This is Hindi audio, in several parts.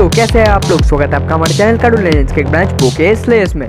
दोस्तों कैसे हैं आप लोग। स्वागत है आपका हमारे चैनल कार्टून लेजेंड्स के एक ब्रांच पोके स्लेयर्स में।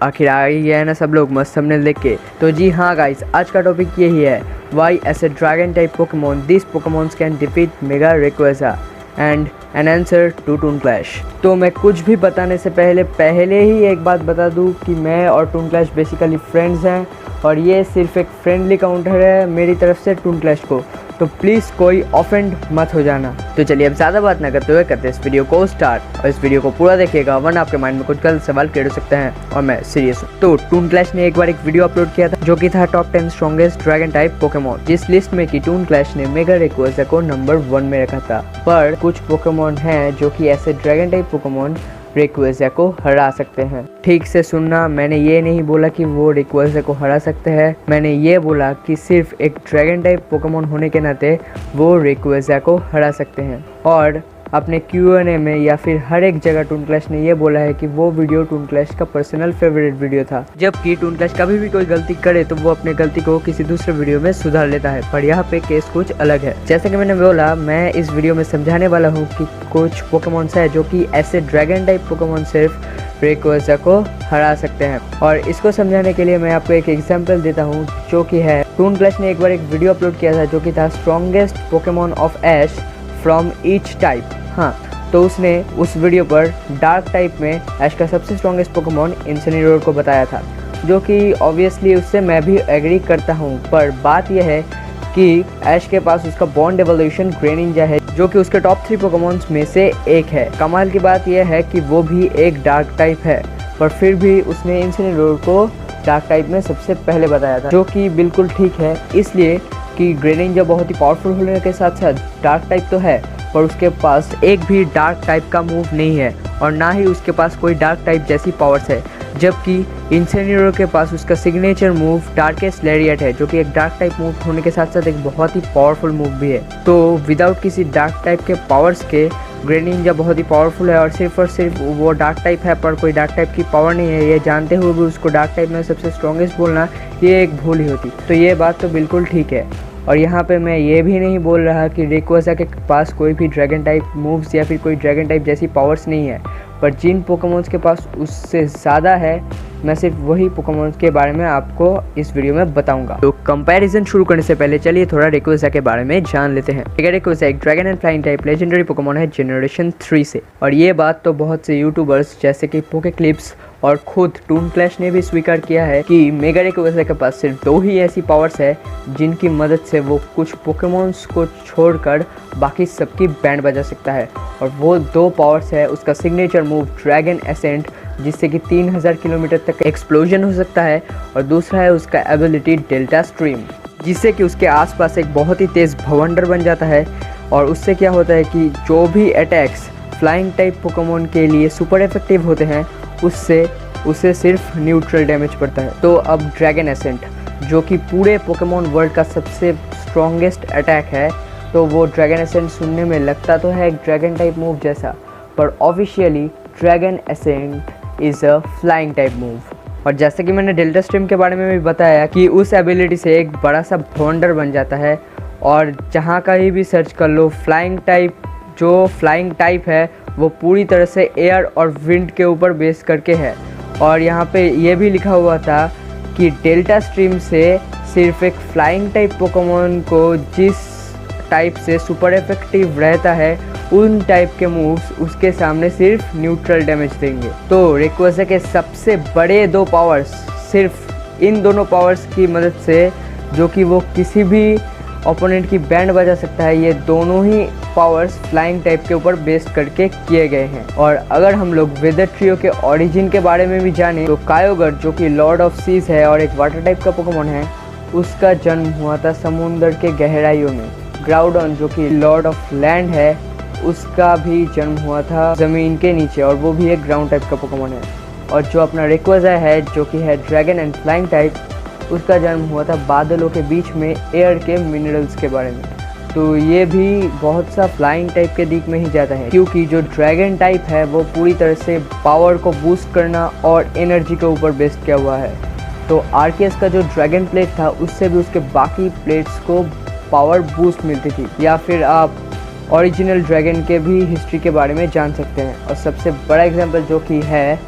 आखिर आ ही गया है ना सब लोग मस्त थंबनेल देख के। तो जी हाँ गाइस, आज का टॉपिक यही है, why is a dragon type Pokemon this Pokemons can defeat mega Rayquaza and an answer to toon clash. तो मैं कुछ भी बताने से पहले ही एक बात बता दूं कि मैं और टून क्लैश बेसिकली फ्रेंड्स हैं और ये सिर्फ एक फ्रेंडली काउंटर है मेरी तरफ से टून क्लैश को, तो प्लीज़ कोई ऑफेंड मत हो जाना। तो चलिए अब ज़्यादा बात ना करते हुए करते इस वीडियो को स्टार्ट, और इस वीडियो को पूरा देखिएगा वरना आपके माइंड में कुछ गलत सवाल क्रिएट हो सकते हैं और मैं सीरियस हूँ। तो टून क्लैश ने एक बार एक वीडियो अपलोड किया था जो कि था top 10 strongest dragon type Pokemon, जिस लिस्ट में कि टून क्लैश ने मेगा रेक्वेसा को नंबर 1 में रखा था। पर कुछ पोकेमोन हैं जो कि ऐसे ड्रैगन टाइप पोकेमोन रेक्वेसा को हरा सकते हैं। ठीक से सुनना, मैंने ये नहीं बोला कि वो रेक्वेसा को हरा सकते हैं, मैंने ये बोला कि सिर्फ एक ड्रैगन टाइप पोकेमोन होने के नाते वो रेक्वेसा को हरा सकते हैं। और अपने Q&A में या फिर हर एक जगह टून क्लैश ने ये बोला है कि वो वीडियो टून क्लैश का पर्सनल फेवरेट वीडियो था। जबकि टून क्लैश कभी भी कोई गलती करे तो वो अपनी गलती को किसी दूसरे वीडियो में सुधार लेता है, पर यहाँ पे केस कुछ अलग है। जैसे कि मैंने बोला, मैं इस वीडियो में समझाने वाला हूँ कि कुछ पोकेमोन्स है जो कि ऐसे ड्रैगन टाइप पोकेमोन सिर्फ रेक्वेसा को हरा सकते हैं। और इसको समझाने के लिए मैं आपको एक एग्जांपल देता हूँ जो कि है, टून क्लैश ने एक बार एक वीडियो अपलोड किया था जो कि था strongest Pokemon of Ash from each type. हाँ, तो उसने उस वीडियो पर डार्क टाइप में ऐश का सबसे स्ट्रॉन्गेस्ट पोकेमोन इन्सिनेरोर को बताया था, जो कि ऑब्वियसली उससे मैं भी एग्री करता हूँ। पर बात यह है कि ऐश के पास उसका बॉन्ड एवोल्यूशन ग्रेनिंजा है जो कि उसके टॉप 3 पोकेमोन्स में से एक है। कमाल की बात यह है कि वो भी एक डार्क टाइप है, पर फिर भी उसने इन्सिनेरोर को डार्क टाइप में सबसे पहले बताया था, जो कि बिल्कुल ठीक है, इसलिए कि ग्रेनिंजा बहुत ही पावरफुल होने के साथ साथ डार्क टाइप तो है, पर उसके पास एक भी डार्क टाइप का मूव नहीं है और ना ही उसके पास कोई डार्क टाइप जैसी पावर्स है। जबकि इन्सिनेरोर के पास उसका सिग्नेचर मूव डार्केस्ट लैरिएट है, जो कि एक डार्क टाइप मूव होने के साथ साथ एक बहुत ही पावरफुल मूव भी है। तो विदाउट किसी डार्क टाइप के पावर्स के ग्रेनिंजा बहुत ही पावरफुल है, और सिर्फ वो डार्क टाइप है पर कोई डार्क टाइप की पावर नहीं है, ये जानते हुए भी उसको डार्क टाइप में सबसे स्ट्रॉन्गेस्ट बोलना ये एक भूल ही होती। तो ये बात तो बिल्कुल ठीक है। और यहाँ पे मैं ये भी नहीं बोल रहा कि रेक्वेसा के पास कोई भी ड्रैगन टाइप मूव्स या फिर कोई ड्रैगन टाइप जैसी पावर्स नहीं है, पर जिन पोकेमोन्स के पास उससे ज़्यादा है, मैं सिर्फ वही पोकेमोन्स के बारे में आपको इस वीडियो में बताऊंगा। तो कंपैरिजन शुरू करने से पहले चलिए थोड़ा रेक्वेसा के बारे में जान लेते हैं। रेक्वेसा एक dragon and flying type legendary Pokemon है जनरेशन 3 से, और ये बात तो बहुत से यूट्यूबर्स जैसे कि पोके क्लिप्स और खुद टून क्लैश ने भी स्वीकार किया है कि मेगा रेक्वेसा के पास सिर्फ 2 ही ऐसी पावर्स है जिनकी मदद से वो कुछ पोकेमोन्स को छोड़कर बाकी सबकी बैंड बजा सकता है। और वो 2 पावर्स है, उसका सिग्नेचर मूव ड्रैगन एसेंट, जिससे कि 3000 किलोमीटर तक एक्सप्लोजन हो सकता है, और दूसरा है उसका एबिलिटी डेल्टा स्ट्रीम, जिससे कि उसके आसपास एक बहुत ही तेज़ भवंडर बन जाता है। और उससे क्या होता है कि जो भी अटैक्स फ्लाइंग टाइप पोकेमोन के लिए सुपर इफेक्टिव होते हैं उससे सिर्फ न्यूट्रल डैमेज पड़ता है। तो अब ड्रैगन एसेंट, जो कि पूरे पोकेमोन वर्ल्ड का सबसे स्ट्रॉन्गेस्ट अटैक है, तो वो ड्रैगन एसेंट सुनने में लगता तो है एक ड्रैगन टाइप मूव जैसा, पर officially dragon ascent is a flying type move. और जैसे कि मैंने डेल्टा स्ट्रीम के बारे में भी बताया कि उस एबिलिटी से एक बड़ा सा भवंडर बन जाता है, और जहाँ कहीं भी सर्च कर लो फ्लाइंग टाइप है वो पूरी तरह से एयर और विंड के ऊपर बेस करके है। और यहाँ पे ये भी लिखा हुआ था कि डेल्टा स्ट्रीम से सिर्फ एक फ्लाइंग टाइप पोकेमोन को जिस टाइप से सुपर इफेक्टिव रहता है उन टाइप के मूव्स उसके सामने सिर्फ न्यूट्रल डैमेज देंगे। तो रेक्वेसा के सबसे बड़े 2 पावर्स सिर्फ इन दोनों पावर्स की मदद से, जो कि वो किसी भी ओपोनेंट की बैंड बजा सकता है, ये दोनों ही पावर्स फ्लाइंग टाइप के ऊपर बेस्ड करके किए गए हैं। और अगर हम लोग वेदर ट्रियो के ओरिजिन के बारे में भी जाने तो कायोगर, जो कि लॉर्ड ऑफ सीज है और एक वाटर टाइप का पोकेमोन है, उसका जन्म हुआ था समुद्र के गहराइयों में। ग्राउडन, जो कि लॉर्ड ऑफ लैंड है, उसका भी जन्म हुआ था ज़मीन के नीचे, और वो भी एक ग्राउंड टाइप का पोकेमोन है। और जो अपना रेक्वेसा है, जो कि है ड्रैगन एंड फ्लाइंग टाइप, उसका जन्म हुआ था बादलों के बीच में एयर के मिनरल्स के बारे में। तो ये भी बहुत सा फ्लाइंग टाइप के दिक में ही जाता है, क्योंकि जो ड्रैगन टाइप है वो पूरी तरह से पावर को बूस्ट करना और एनर्जी के ऊपर बेस्ड किया हुआ है। तो आर्कियस का जो ड्रैगन प्लेट था उससे भी उसके बाकी प्लेट्स को पावर बूस्ट मिलती थी। या फिर आप ओरिजिनल ड्रैगन के भी हिस्ट्री के बारे में जान सकते हैं। और सबसे बड़ा एग्जांपल जो कि है,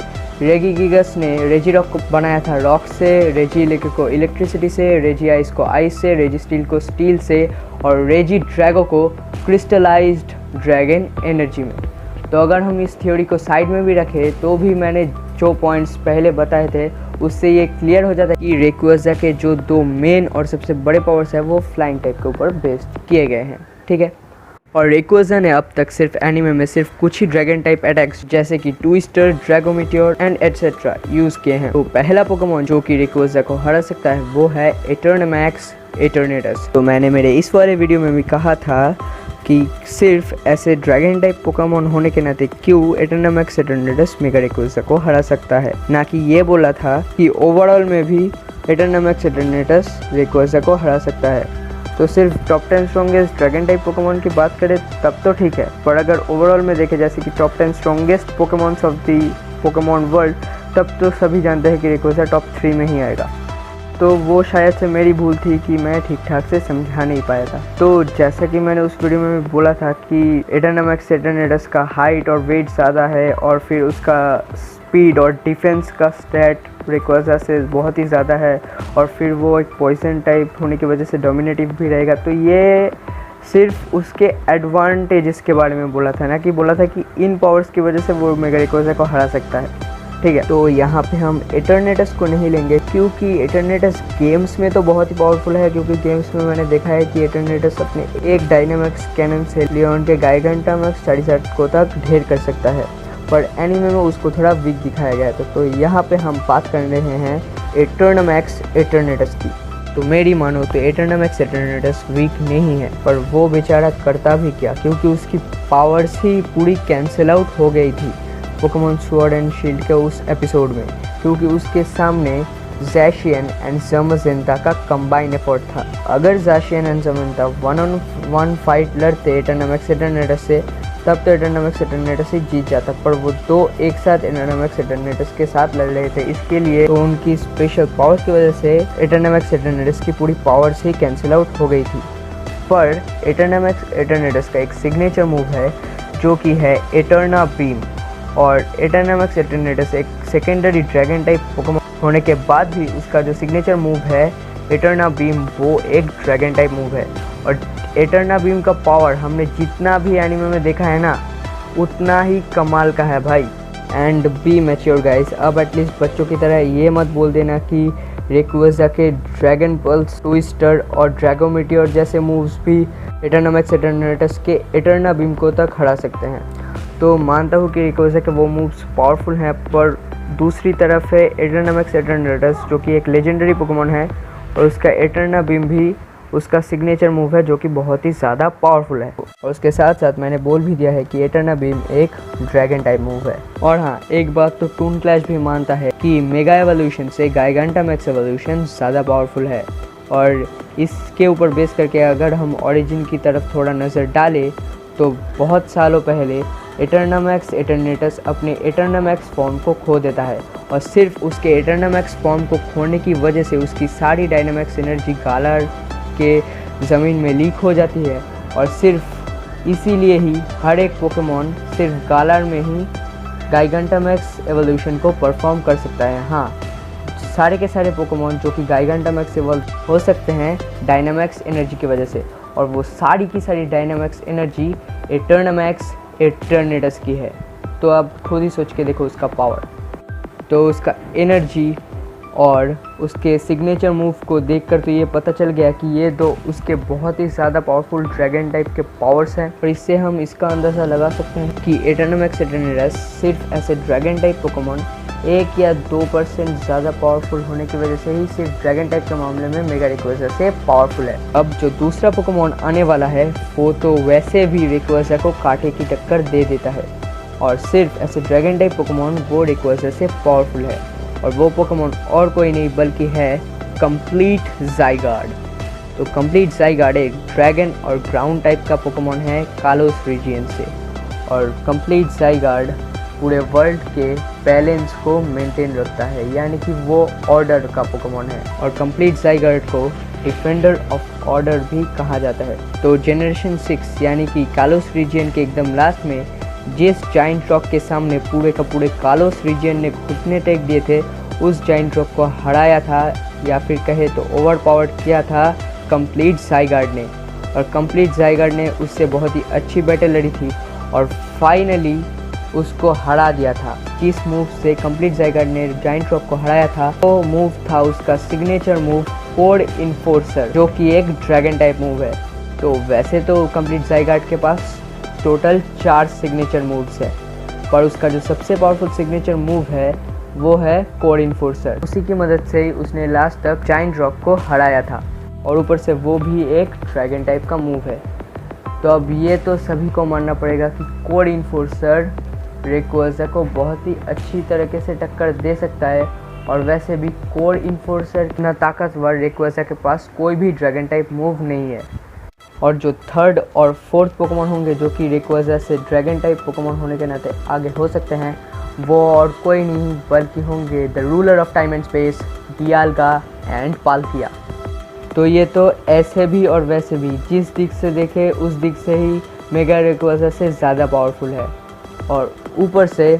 रेगिगिगस ने रेजिरॉक को बनाया था रॉक से, रेजिलिक को इलेक्ट्रिसिटी से, रेजिआइस को आइस से, रेजिस्टील को स्टील से और रेजी ड्रैगो को क्रिस्टलाइज्ड ड्रैगन एनर्जी में। तो अगर हम इस थ्योरी को साइड में भी रखें तो भी मैंने जो पॉइंट्स पहले बताए थे उससे ये क्लियर हो जाता है कि रेक्वेजा के जो 2 मेन और सबसे बड़े पावर्स हैं वो फ्लाइंग टाइप के ऊपर बेस्ड किए गए हैं, ठीक है। और रेक्वेजा ने अब तक सिर्फ एनिमे में सिर्फ कुछ ही ड्रैगन टाइप अटैक्स जैसे कि ट्विस्टर, ड्रैगोमीटियोर एंड एटसेट्रा यूज़ किए हैं। तो पहला पोकेमॉन जो कि रेक्वेजा को हरा सकता है वो है एटर्नमैक्स एटर्नेटस। तो मैंने मेरे इस वाले वीडियो में भी कहा था कि सिर्फ ऐसे ड्रैगन टाइप पोकेमॉन होने के नाते क्यों एटर्नमैक्स एटर्नेटस मेगा रेक्वेजा को हरा सकता है, ना कि ये बोला था कि ओवरऑल में भी एटर्नमैक्स एटर्नेटस रेक्वेजा को हरा सकता है। तो सिर्फ top 10 strongest dragon type Pokemon की बात करें तब तो ठीक है, पर अगर ओवरऑल में देखें जैसे कि top 10 strongest Pokémons of the Pokemon world, तब तो सभी जानते हैं कि रेक्वेजा टॉप 3 में ही आएगा। तो वो शायद से मेरी भूल थी कि मैं ठीक ठाक से समझा नहीं पाया था। तो जैसा कि मैंने उस वीडियो में बोला था कि एटर्नमैक्स एटर्नेटस का हाइट और वेट ज़्यादा है और फिर उसका स्पीड और डिफेंस का स्टैट रेक्वेजा से बहुत ही ज़्यादा है और फिर वो एक पॉइजन टाइप होने की वजह से डोमिनेटिव भी रहेगा। तो ये सिर्फ उसके एडवांटेजेस के बारे में बोला था, ना कि बोला था कि इन पावर्स की वजह से वो मेगा रेक्वेजा को हरा सकता है, ठीक है। तो यहाँ पे हम एटर्नेटस को नहीं लेंगे क्योंकि एटर्नेटस गेम्स में तो बहुत ही पावरफुल है, क्योंकि गेम्स में मैंने देखा है कि एटर्नेटस अपने एक डायनामिक्स कैनन से लियोन के गाइगेंटामैक्स 48 को तक ढेर कर सकता है, पर एनीमे में उसको थोड़ा वीक दिखाया गया था। तो यहाँ पे हम बात कर रहे हैं एटर्नमैक्स एटर्नेटस की। तो मेरी मानो तो एटर्नमैक्स एटर्नेटस वीक नहीं है, पर वो बेचारा करता भी क्या, क्योंकि उसकी पावर्स ही पूरी कैंसिल आउट हो गई थी पोकेमॉन स्वॉर्ड एंड शील्ड के उस एपिसोड में, क्योंकि उसके सामने ज़ैशियन एंड ज़माज़ेंटा का कंबाइन एफर्ट था। अगर ज़ैशियन एंड ज़माज़ेंटा 1-on-1 फाइट लड़ते एटर्नमैक्स एटर्नेटस से, तब तो एटर्नमैक्स एटर्नेटस ही जीत जाता, पर वो 2 एक साथ एटर्नमैक्स एटर्नेटस के साथ लड़ रहे थे। इसके लिए तो उनकी स्पेशल पावर्स की वजह से एटर्नमैक्स एटर्नेटस की पूरी पावर्स ही कैंसिल आउट हो गई थी। पर एटर्नमैक्स एटर्नेटस का एक सिग्नेचर मूव है जो कि है एटर्ना बीम, और एटर्नमैक्स एटर्नेटस एक सेकेंडरी ड्रैगन टाइप पोकेमॉन होने के बाद भी उसका जो सिग्नेचर मूव है एटर्ना बीम, वो एक ड्रैगन टाइप मूव है। और एटर्ना बीम का पावर हमने जितना भी एनिमे में देखा है ना, उतना ही कमाल का है भाई। एंड बी मैच्योर गाइस, अब एटलीस्ट बच्चों की तरह ये मत बोल देना कि रेक्वेजा के ड्रैगन पल्स, ट्विस्टर और ड्रैगोमीटियोर जैसे मूव्स भी एटर्नमैक्स एटर्नेटस के एटर्ना बीम को तक हरा सकते हैं। तो मानता हूँ कि रेक्वेजा के वो मूव्स पावरफुल हैं, पर दूसरी तरफ है एटर्नमैक्स एटर्नेटस जो कि एक लेजेंडरी पोकेमॉन है और उसका एटर्ना बीम भी उसका सिग्नेचर मूव है जो कि बहुत ही ज़्यादा पावरफुल है। और उसके साथ साथ मैंने बोल भी दिया है कि एटर्ना बीम एक ड्रैगन टाइप मूव है। और हाँ, एक बात तो टून क्लैश भी मानता है कि मेगा एवोल्यूशन से गाइगेंटामैक्स एवोल्यूशन ज़्यादा पावरफुल है। और इसके ऊपर बेस करके अगर हम ओरिजिन की तरफ थोड़ा नज़र डालें तो बहुत सालों पहले एटर्नमैक्स एटर्नेटस अपने एटर्नमैक्स फॉर्म को खो देता है, और सिर्फ उसके एटर्नमैक्स फॉर्म को खोने की वजह से उसकी सारी डायनामिक्स एनर्जी गालार के ज़मीन में लीक हो जाती है। और सिर्फ इसीलिए ही हर एक पोकेमॉन सिर्फ गालार में ही गाइगेंटामैक्स एवोल्यूशन को परफॉर्म कर सकता है। हाँ, सारे के सारे पोकेमॉन जो कि गाइगेंटामैक्स एवॉल्व हो सकते हैं डायनामिक्स एनर्जी की वजह से, और वो सारी की सारी डायनामिक्स एनर्जी एटर्नमैक्स एटर्नेटस की है। तो अब खुद ही सोच के देखो उसका पावर। तो उसका एनर्जी और उसके सिग्नेचर मूव को देखकर तो ये पता चल गया कि ये दो उसके बहुत ही ज़्यादा पावरफुल ड्रैगन टाइप के पावर्स हैं। और इससे हम इसका अंदाज़ा लगा सकते हैं कि एटर्नमैक्स एटर्नेटस सिर्फ ऐसे ड्रैगन टाइप पोकेमॉन 1 या 2% ज़्यादा पावरफुल होने की वजह से ही सिर्फ ड्रैगन टाइप के मामले में मेगा रेक्वेजा से पावरफुल है। अब जो दूसरा पोकेमॉन आने वाला है वो तो वैसे भी रेक्वेजा को कांटे की टक्कर दे देता है, और सिर्फ ऐसे ड्रैगन टाइप पोकेमॉन वो रेक्वेजा से पावरफुल है। और वो पोकेमॉन और कोई नहीं बल्कि है कंप्लीट ज़ाइगार्ड। तो कंप्लीट ज़ाइगार्ड एक ड्रैगन और ग्राउंड टाइप का पोकेमॉन है कालोस रीजियन से, और कंप्लीट ज़ाइगार्ड पूरे वर्ल्ड के बैलेंस को मेंटेन रखता है, यानी कि वो ऑर्डर का पोकेमॉन है। और कंप्लीट ज़ाइगार्ड को डिफेंडर ऑफ ऑर्डर भी कहा जाता है। तो जनरेशन 6 यानी कि कालोस रीजियन के एकदम लास्ट में जिस जाइंट रॉक के सामने पूरे का पूरे कालोस रीजियन ने घुटने टेक दिए थे, उस जाइंट रॉक को हराया था, या फिर कहे तो ओवर पावर्ड किया था कंप्लीट ज़ाइगार्ड ने। और कंप्लीट ज़ाइगार्ड ने उससे बहुत ही अच्छी बैटल लड़ी थी और फाइनली उसको हरा दिया था। जिस मूव से कंप्लीट ज़ाइगार्ड ने जाइंट रॉक को हराया था वो मूव था उसका सिग्नेचर मूव कोड इन्फोर्सर, जो कि एक ड्रैगन टाइप मूव है। तो वैसे तो कंप्लीट ज़ाइगार्ड के पास टोटल 4 सिग्नेचर मूव्स है, पर उसका जो सबसे पावरफुल सिग्नेचर मूव है वो है कोड इन्फोर्सर। उसी की मदद से ही उसने लास्ट तक जाइंट रॉक को हराया था, और ऊपर से वो भी एक ड्रैगन टाइप का मूव है। तो अब ये तो सभी को मानना पड़ेगा कि कोड इन्फोर्सर रेक्वेज़ा को बहुत ही अच्छी तरीके से टक्कर दे सकता है, और वैसे भी कोड इन्फोर्सर इतना ताकतवर रेक्वेज़ा के पास कोई भी ड्रैगन टाइप मूव नहीं है। और जो थर्ड और फोर्थ पोकेमॉन होंगे जो कि रेक्वेज़ा से ड्रैगन टाइप पोकेमॉन होने के नाते आगे हो सकते हैं, वो और कोई नहीं बल्कि होंगे the ruler of time and space, Dialga and Palkia. तो ये तो ऐसे भी और वैसे भी जिस दिख से देखे उस दिख से ही मेगा रेक्वेज़ा से ज़्यादा पावरफुल है, और ऊपर से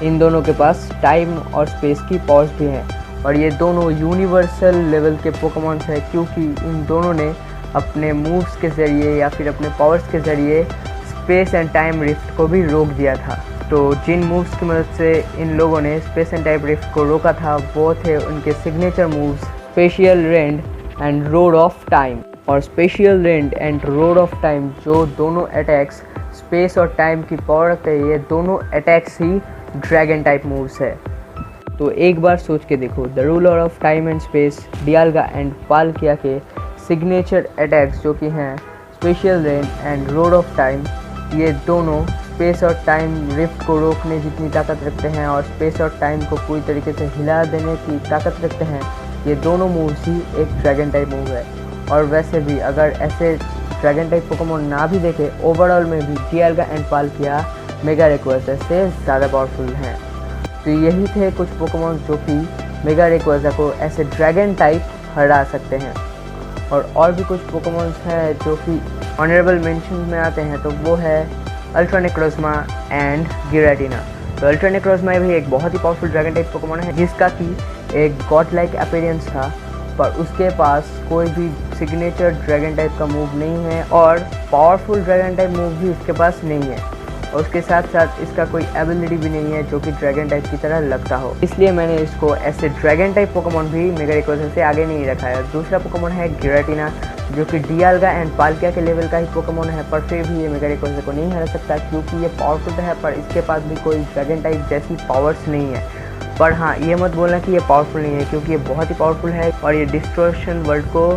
इन दोनों के पास टाइम और स्पेस की पावर्स भी हैं, और ये दोनों यूनिवर्सल लेवल के पोकेमॉन्स हैं, क्योंकि इन दोनों ने अपने मूव्स के ज़रिए या फिर अपने पावर्स के ज़रिए स्पेस एंड टाइम रिफ्ट को भी रोक दिया था। तो जिन मूव्स की मदद से इन लोगों ने स्पेस एंड टाइम रिफ्ट को रोका था वो थे उनके signature moves spacial rend and roar of time. और spacial rend and roar of time जो दोनों अटैक्स स्पेस और टाइम की पावर रखते हैं, ये दोनों अटैक्स ही ड्रैगन टाइप मूव्स है। तो एक बार सोच के देखो, the ruler of time and space, Dialga and Palkia के सिग्नेचर अटैक्स जो कि हैं spacial rend and roar of time, ये दोनों स्पेस और टाइम रिफ्ट को रोकने जितनी ताकत रखते हैं और स्पेस और टाइम को पूरी तरीके से हिला देने की ताकत रखते हैं। ये दोनों मूव्स ही एक ड्रैगन टाइप मूव है। और वैसे भी अगर ऐसे ड्रैगन टाइप पोकेमॉन ना भी देखे, ओवरऑल में भी डियाल्गा एंड पाल्किया मेगा रेक्वेज़ा से ज़्यादा पावरफुल हैं। तो यही थे कुछ पोकेमॉन जो कि मेगा रेक्वेज़ा को ऐसे ड्रैगन टाइप हरा सकते हैं। और भी कुछ पोकेमॉन्स हैं जो कि ऑनरेबल मेंशन में आते हैं, तो वो है अल्ट्रा नेक्रोज़मा एंड गिराटिना। तो अल्ट्रा नेक्रोज़मा भी एक बहुत ही पावरफुल ड्रैगन टाइप पोकेमॉन है, जिसका कि एक गॉड लाइक अपीयरेंस था, पर उसके पास कोई भी सिग्नेचर ड्रैगन टाइप का मूव नहीं है, और पावरफुल ड्रैगन टाइप मूव भी इसके पास नहीं है, और उसके साथ साथ इसका कोई एबिलिटी भी नहीं है जो कि ड्रैगन टाइप की तरह लगता हो। इसलिए मैंने इसको ऐसे ड्रैगन टाइप पोकेमॉन भी मेगा रेक्वेज़ा से आगे नहीं रखा है। दूसरा पोकेमॉन है गिराटिना, जो कि डियाल्गा एंड पाल्किया के लेवल का ही पोकेमॉन है, पर फिर भी ये मेगा रेक्वेज़ा को नहीं हरा सकता, क्योंकि ये पावरफुल है, पर इसके पास भी कोई ड्रैगन टाइप जैसी पावर्स नहीं है। पर हाँ, ये मत बोलना कि ये पावरफुल नहीं है, क्योंकि ये बहुत ही पावरफुल है, और ये डिस्टॉर्शन वर्ल्ड को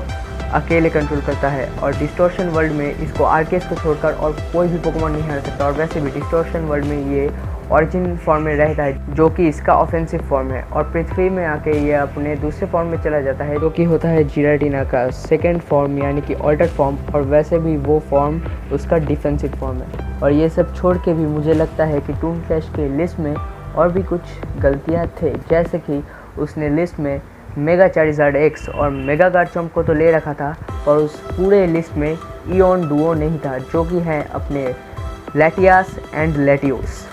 अकेले कंट्रोल करता है, और डिस्टॉर्शन वर्ल्ड में इसको आर्केस को छोड़कर और कोई भी पोकेमॉन नहीं हरा सकता। और वैसे भी डिस्टॉर्शन वर्ल्ड में ये ओरिजिन फॉर्म में रहता है, जो कि इसका ऑफेंसिव फॉर्म है, और पृथ्वी में आके ये अपने दूसरे फॉर्म में चला जाता है, जो कि होता है जिराटिना का सेकेंड फॉर्म यानी कि ऑल्टर्ड फॉर्म, और वैसे भी वो फॉर्म उसका डिफेंसिव फॉर्म है। और ये सब छोड़ के भी मुझे लगता है कि टून क्लैश के लिस्ट में और भी कुछ गलतियाँ थे, जैसे कि उसने लिस्ट में मेगा चारिज़ार्ड एक्स और मेगा गार्चम्प को तो ले रखा था, पर उस पूरे लिस्ट में इओन डुओ नहीं था, जो कि हैं अपने लैटियास एंड लैटियोस।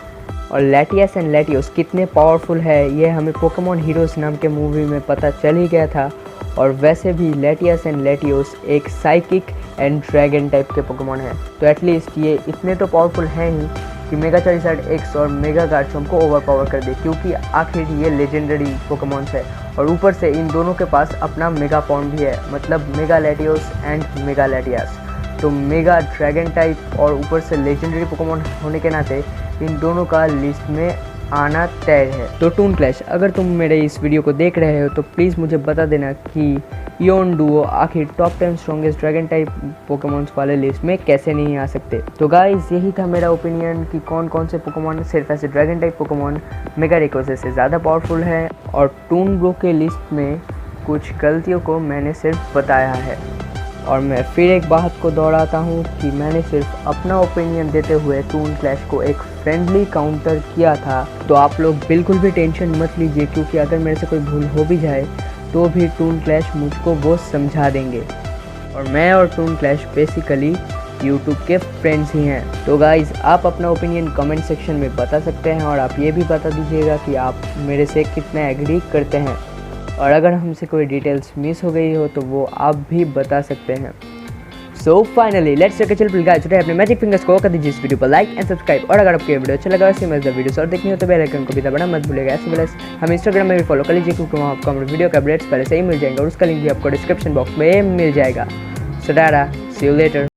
और लैटियास एंड लैटियोस कितने पावरफुल है ये हमें पोकेमॉन हीरोज़ नाम के मूवी में पता चल ही गया था। और वैसे भी लैटियास एंड लैटियोस एक साइकिक एंड ड्रैगन टाइप के पोकेमॉन है, तो एटलीस्ट ये इतने तो पावरफुल हैं ही कि मेगा चारिज़ार्ड एक्स और मेगा गार्चम्प को ओवरपावर कर दे, क्योंकि आखिर ये लेजेंडरी पोकेमॉन्स है। और ऊपर से इन दोनों के पास अपना मेगा फॉर्म भी है, मतलब मेगा लैटियोस एंड मेगा लैटियास। तो मेगा ड्रैगन टाइप और ऊपर से लेजेंडरी पोकेमॉन होने के नाते इन दोनों का लिस्ट में आना तय है। तो टून क्लैश, अगर तुम मेरे इस वीडियो को देख रहे हो तो प्लीज़ मुझे बता देना कि इओन डुओ आखिर top 10 strongest dragon type Pokémons वाले लिस्ट में कैसे नहीं आ सकते। तो गाइस, यही था मेरा ओपिनियन कि कौन कौन से पोकेमॉन सिर्फ ऐसे ड्रैगन टाइप पोकेमॉन मेगा रेक्वेज़ा से ज़्यादा पावरफुल है, और टून ब्रो के लिस्ट में कुछ गलतियों को मैंने सिर्फ बताया है। और मैं फिर एक बात को दोहराता हूँ कि मैंने सिर्फ अपना ओपिनियन देते हुए टून क्लैश को एक फ्रेंडली काउंटर किया था, तो आप लोग बिल्कुल भी टेंशन मत लीजिए, क्योंकि अगर मेरे से कोई भूल हो भी जाए तो भी टून क्लैश मुझको वो समझा देंगे। और मैं और टून क्लैश बेसिकली यूट्यूब के फ्रेंड्स ही हैं। तो गाइज़ आप अपना ओपिनियन कमेंट सेक्शन में बता सकते हैं और आप ये भी बता दीजिएगा कि आप मेरे से कितना एग्री करते हैं, और अगर हमसे कोई डिटेल्स मिस हो गई हो तो वो आप भी बता सकते हैं। So finally let's take a chill pill guys, अपने मैजिक फिंगर्स को कर दीजिए इस वीडियो पर लाइक एंड सब्सक्राइब, और अगर आपको ये वीडियो अच्छा लगा वैसे मजेदार वीडियोस और देखनी हो तो बेल आइकन को भी दबाना मत भूलिएगा। ऐसे वेल हम इंस्टाग्राम में भी फॉलो कर लीजिए, क्योंकि वहाँ आपको हमारे वीडियो के अपडेट्स पहले से ही मिल जाएंगे और उसका लिंक भी आपको डिस्क्रिप्शन बॉक्स में मिल जाएगा। सो टाटा, सी यू लेटर।